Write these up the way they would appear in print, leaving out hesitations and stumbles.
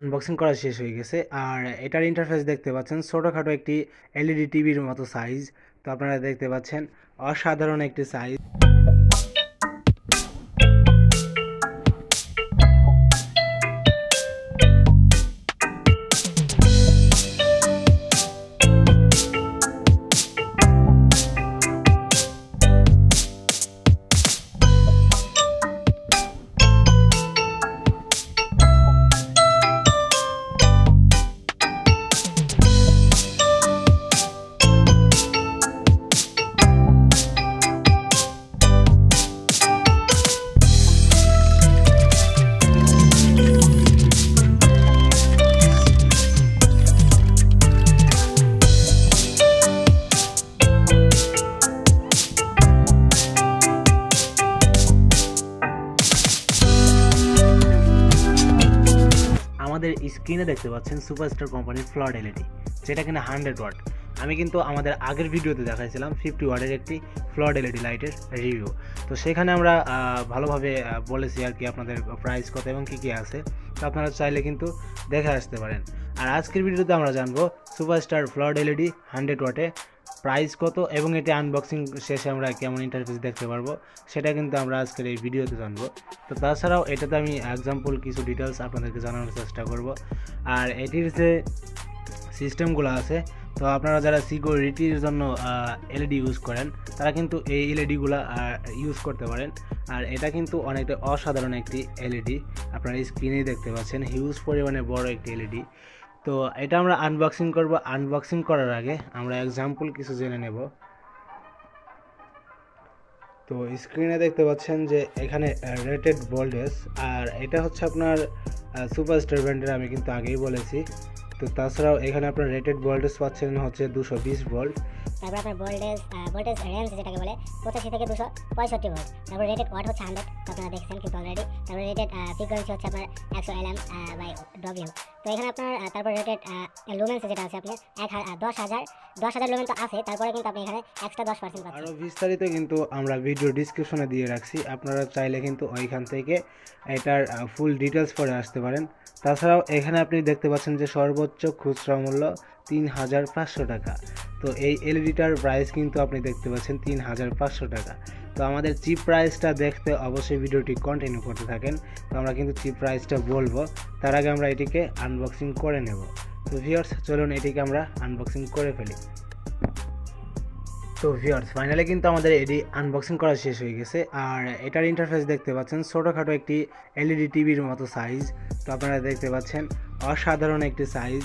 Unboxing করা শেষ হয়ে গেছে। আর এটার ইন্টারফেস দেখতে পাচ্ছেন ছোটোখাটো একটি এলইডি টিভির মতো সাইজ। তো আপনারা দেখতে পাচ্ছেন অসাধারণ একটি সাইজ। আমাদের স্ক্রিনে দেখতে পাচ্ছেন সুপারস্টার কোম্পানির ফ্লড এলইডি, যেটা কিনা 100 ওয়াট। আমি কিন্তু আমাদের আগের ভিডিওতে দেখাইছিলাম 50 ওয়াটের একটি ফ্লড এলইডি লাইটের রিভিউ। তো সেখানে আমরা ভালোভাবে বলেছি আর কি আপনাদের প্রাইস কত এবং কী কী আছে। তো আপনারা চাইলে কিন্তু দেখে আসতে পারেন। আর আজকের ভিডিওতে আমরা জানবো সুপারস্টার ফ্লড এলইডি 100 ওয়াটে প্রাইস কত এবং এটি আনবক্সিং শেষে আমরা কেমন ইন্টারফেস দেখতে পারবো, সেটা কিন্তু আমরা আজকের এই ভিডিওতে জানবো। তো তাছাড়াও এটাতে আমি এক্সাম্পল কিছু ডিটেলস আপনাদেরকে জানানোর চেষ্টা করব। আর এটির যে সিস্টেমগুলো আছে, তো আপনারা যারা সিকিউরিটির জন্য এলইডি ইউজ করেন তারা কিন্তু এই এলইডিগুলো ইউজ করতে পারেন। আর এটা কিন্তু অনেকটা অসাধারণ একটি এলইডি, আপনারা স্ক্রিনেই দেখতে পাচ্ছেন হিউজ পরিমাণে বড় একটি এলইডি। তো এটা আমরা আনবক্সিং করব। আনবক্সিং করার আগে আমরা এক্সাম্পল কিছু জেনে নেব। তো স্ক্রিনে দেখতে পাচ্ছেন যে এখানে রেটেড ভোল্টেজ, আর এটা হচ্ছে আপনার সুপারস্টার ব্র্যান্ডের, আমি কিন্তু আগেই বলেছি। তো তাছাড়াও এখানে আপনার রেটেড ভোল্টেজ পাচ্ছেন হচ্ছে 220 ভোল্ট। তারপর আপনার ভোল্টেজ রেঞ্জ যেটাকে বলে 85 থেকে 265 ভোল্ট। তারপর রেটেড ওয়াট হচ্ছে 100, আপনারা দেখছেন কিন্তু অলরেডি। তারপর রেটেড ফ্রিকোয়েন্সি হচ্ছে আপনার 100 LM বাই ডব্লিউ। তো এখানে আপনার তারপর রেটেড লুমেন্স যেটা আছে আপনার 10,000 লুমেন তো আছে, তারপরে কিন্তু আপনি এখানে এক্সট্রা 10% পাচ্ছেন। আরও বিস্তারিত কিন্তু আমরা ভিডিও ডিসক্রিপশনে দিয়ে রাখছি, আপনারা চাইলে কিন্তু ওইখান থেকে এটার ফুল ডিটেলস পড়ে আসতে পারেন। তাছাড়াও এখানে আপনি দেখতে পাচ্ছেন যে সর্বোচ্চ খুচরা মূল্য 3,500 টাকা। তো এই এলইডিটার প্রাইস কিন্তু আপনি দেখতে পাচ্ছেন 3,500 টাকা। তো আমাদের চিপ প্রাইসটা দেখতে অবশ্যই ভিডিওটি কন্টিনিউ করতে থাকেন। তো আমরা কিন্তু চিপ প্রাইসটা বলবো, তার আগে আমরা এটিকে আনবক্সিং করে নেব। তো ভিউয়ার্স, চলুন এটিকে আমরা আনবক্সিং করে ফেলি। তো ভিউয়ার্স, ফাইনালি কিন্তু আমাদের এটি আনবক্সিং করা শেষ হয়ে গেছে। আর এটার ইন্টারফেস দেখতে পাচ্ছেন ছোটোখাটো একটি এলইডি টিভির মতো সাইজ। তো আপনারা দেখতে পাচ্ছেন অসাধারণ একটি সাইজ,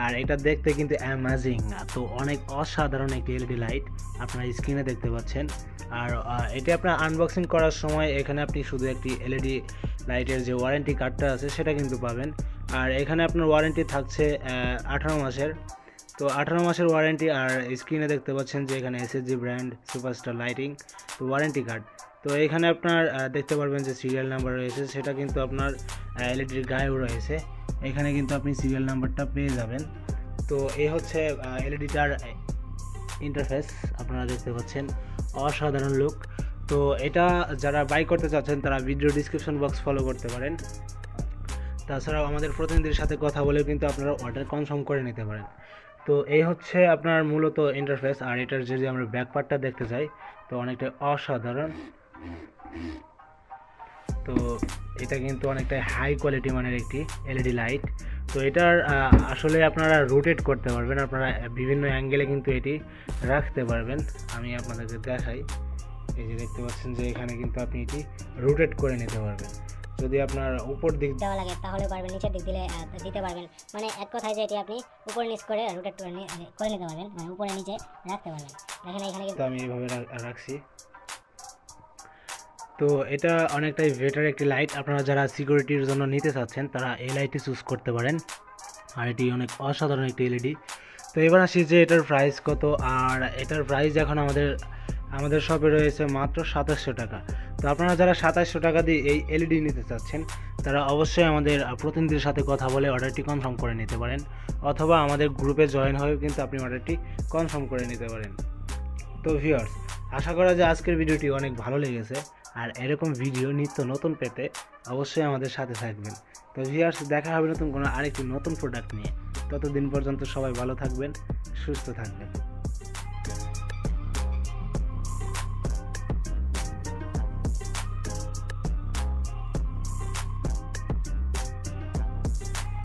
আর এটা দেখতে কিন্তু অ্যামেজিং। তো অনেক অসাধারণ একটি এলইডি লাইট আপনারা স্ক্রিনে দেখতে পাচ্ছেন। আর এটি আপনার আনবক্সিং করার সময় এখানে আপনি শুধু একটি এলইডি লাইটের যে ওয়ারেন্টি কার্ডটা আছে সেটা কিন্তু পাবেন। আর এখানে আপনার ওয়ারেন্টি থাকছে 18 মাসের। তো 18 মাসের ওয়ারেন্টি। আর স্ক্রিনে দেখতে পাচ্ছেন যে এখানে এসএসজি ব্র্যান্ড সুপারস্টার লাইটিং তো ওয়ারেন্টি কার্ড। তো এখানে আপনার দেখতে পারবেন যে সিরিয়াল নাম্বার রয়েছে, সেটা কিন্তু আপনার এলইডির গায়েও রয়েছে। এখানে কিন্তু আপনি সিরিয়াল নাম্বারটা পেয়ে যাবেন। তো এই হচ্ছে এলইডিটার ইন্টারফেস, আপনারা দেখতে পাচ্ছেন অসাধারণ লুক। তো এটা যারা বাই করতে চাচ্ছেন তারা ভিডিও ডিসক্রিপশন বক্স ফলো করতে পারেন। তাছাড়াও আমাদের প্রতিনিধির সাথে কথা বলেও কিন্তু আপনারা অর্ডার কনফার্ম করে নিতে পারেন। তো এই হচ্ছে আপনার মূলত ইন্টারফেস। আর এটার যদি আমরা ব্যাক পার্টটা দেখতে চাই তো অনেকটা অসাধারণ। তো এটা কিন্তু অনেকটা হাই কোয়ালিটি মানের একটি এলইডি লাইট। তো এটার আসলে আপনারা রোটেট করতে পারবেন, আপনারা বিভিন্ন অ্যাঙ্গেলে কিন্তু এটি রাখতে পারবেন। আমি আপনাদেরকে দেখাই, এই যে দেখতে পাচ্ছেন যে এখানে কিন্তু আপনি এটি রোটেট করে নিতে পারবেন। যদি আপনার উপর দিক দেওয়া লাগে তাহলে পারবেন, নিচের দিক দিলে দিতে পারবেন। মানে এক কথায় যে এটি আপনি উপর নিচ করে রোটেট করে নিতে পারবেন, মানে উপরে নিচে রাখতে পারবেন। দেখেন এখানে কিন্তু আমি এইভাবে রাখছি। তো এটা অনেকটাই বেটার একটি লাইট, আপনারা যারা সিকিউরিটির জন্য নিতে চাচ্ছেন তারা এই লাইটটি চুজ করতে পারেন। আর এটি অনেক অসাধারণ একটি এলইডি। তো এবার আসি যে এটার প্রাইস কত। আর এটার প্রাইস এখন আমাদের শপে রয়েছে মাত্র 2700 টাকা। তো আপনারা যারা 2700 টাকা দিয়ে এই এলইডি নিতে চাচ্ছেন তারা অবশ্যই আমাদের প্রতিনিধির সাথে কথা বলে অর্ডারটি কনফার্ম করে নিতে পারেন, অথবা আমাদের গ্রুপে জয়েন হয়েও কিন্তু আপনি অর্ডারটি কনফার্ম করে নিতে পারেন। তো ভিউয়ার্স, আশা করা যায় আজকের ভিডিওটি অনেক ভালো লেগেছে। আর এরকম ভিডিও নিত্য নতুন পেতে অবশ্যই আমাদের সাথে থাকবেন। তো ভিউয়ার্স, দেখা হবে নতুন কোনো আরেকটি নতুন প্রোডাক্ট নিয়ে। ততদিন পর্যন্ত সবাই ভালো থাকবেন, সুস্থ থাকবেন।